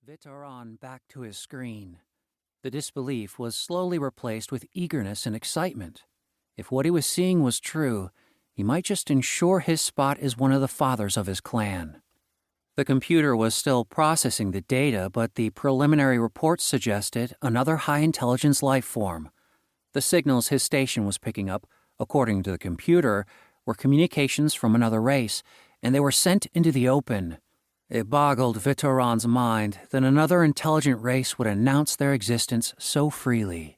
Vitaran back to his screen. The disbelief was slowly replaced with eagerness and excitement. If what he was seeing was true, he might just ensure his spot as one of the fathers of his clan. The computer was still processing the data, but the preliminary reports suggested another high-intelligence life form. The signals his station was picking up, according to the computer, were communications from another race, and they were sent into the open. It boggled Vitaran's mind that another intelligent race would announce their existence so freely.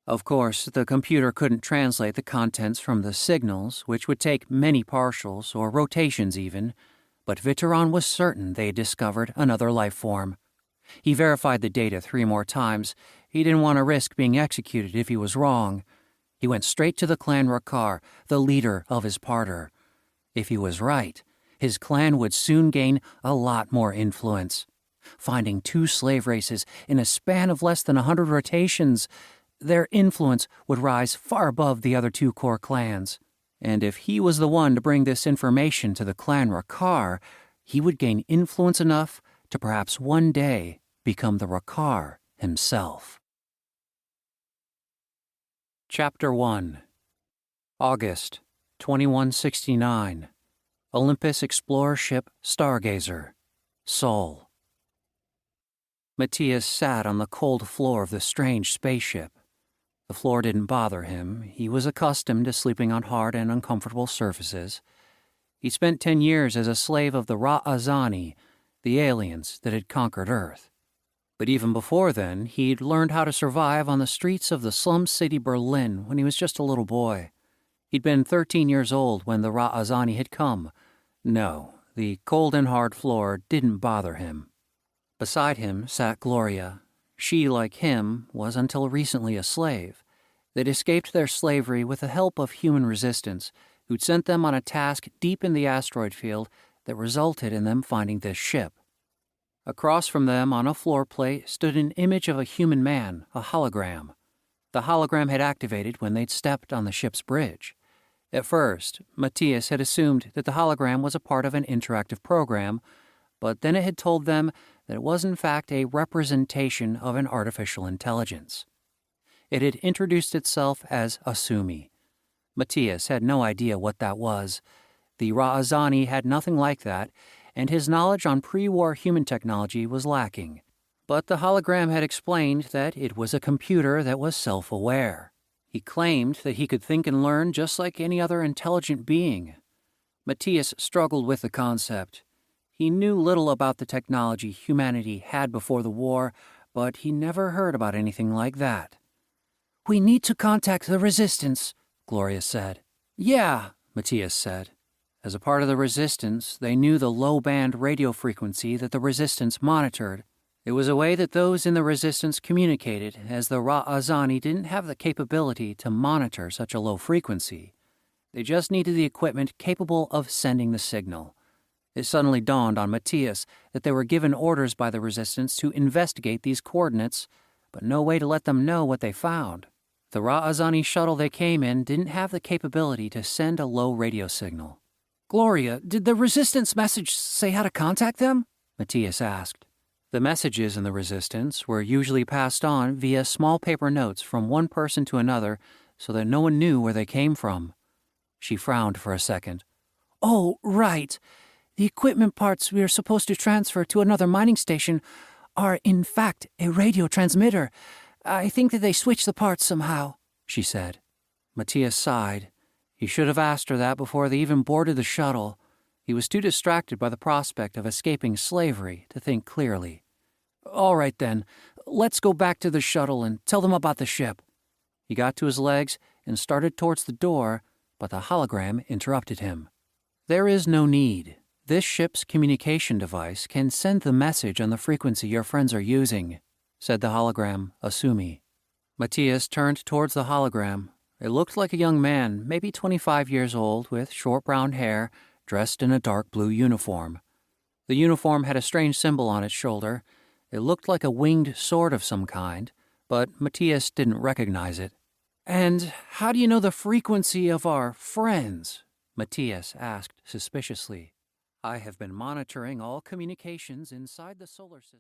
Of course, the computer couldn't translate the contents from the signals, which would take many partials or rotations even, but Vitaran was certain they had discovered another life form. He verified the data 3 more times. He didn't want to risk being executed if he was wrong. He went straight to the clan Rakar, the leader of his parter. If he was right, his clan would soon gain a lot more influence. Finding 2 slave races in a span of less than 100 rotations, their influence would rise far above the other 2 core clans. And if he was the one to bring this information to the clan Rakar, he would gain influence enough to perhaps one day become the Rakar himself. Chapter 1. August 2169. Olympus explorer ship Stargazer, Sol. Matthias sat on the cold floor of the strange spaceship. The floor didn't bother him. He was accustomed to sleeping on hard and uncomfortable surfaces. He spent 10 years as a slave of the Ra'azani, the aliens that had conquered Earth. But even before then, he'd learned how to survive on the streets of the slum city Berlin when he was just a little boy. He'd been 13 years old when the Ra'azani had come. No, the cold and hard floor didn't bother him. Beside him sat Gloria. She, like him, was until recently a slave. They'd escaped their slavery with the help of human resistance, who'd sent them on a task deep in the asteroid field that resulted in them finding this ship. Across from them on a floor plate stood an image of a human man, a hologram. The hologram had activated when they'd stepped on the ship's bridge. At first, Matthias had assumed that the hologram was a part of an interactive program, but then it had told them that it was in fact a representation of an artificial intelligence. It had introduced itself as Asumi. Matthias had no idea what that was. The Ra'azani had nothing like that, and his knowledge on pre-war human technology was lacking. But the hologram had explained that it was a computer that was self-aware. He claimed that he could think and learn just like any other intelligent being. Matthias struggled with the concept. He knew little about the technology humanity had before the war, but he never heard about anything like that. "We need to contact the Resistance," Gloria said. "Yeah," Matthias said. As a part of the Resistance, they knew the low-band radio frequency that the Resistance monitored. It was a way that those in the Resistance communicated, as the Ra'azani didn't have the capability to monitor such a low frequency. They just needed the equipment capable of sending the signal. It suddenly dawned on Matthias that they were given orders by the Resistance to investigate these coordinates, but no way to let them know what they found. The Ra'azani shuttle they came in didn't have the capability to send a low radio signal. "Gloria, did the Resistance message say how to contact them?" Matthias asked. The messages in the Resistance were usually passed on via small paper notes from one person to another so that no one knew where they came from. She frowned for a second. "Oh, right. The equipment parts we are supposed to transfer to another mining station are, in fact, a radio transmitter. I think that they switched the parts somehow," she said. Matthias sighed. He should have asked her that before they even boarded the shuttle. He was too distracted by the prospect of escaping slavery to think clearly. "All right, then. Let's go back to the shuttle and tell them about the ship." He got to his legs and started towards the door, but the hologram interrupted him. "There is no need. This ship's communication device can send the message on the frequency your friends are using," said the hologram, Asumi. Matthias turned towards the hologram. It looked like a young man, maybe 25 years old, with short brown hair, dressed in a dark blue uniform. The uniform had a strange symbol on its shoulder. It looked like a winged sword of some kind, but Matthias didn't recognize it. "And how do you know the frequency of our friends?" Matthias asked suspiciously. "I have been monitoring all communications inside the solar system."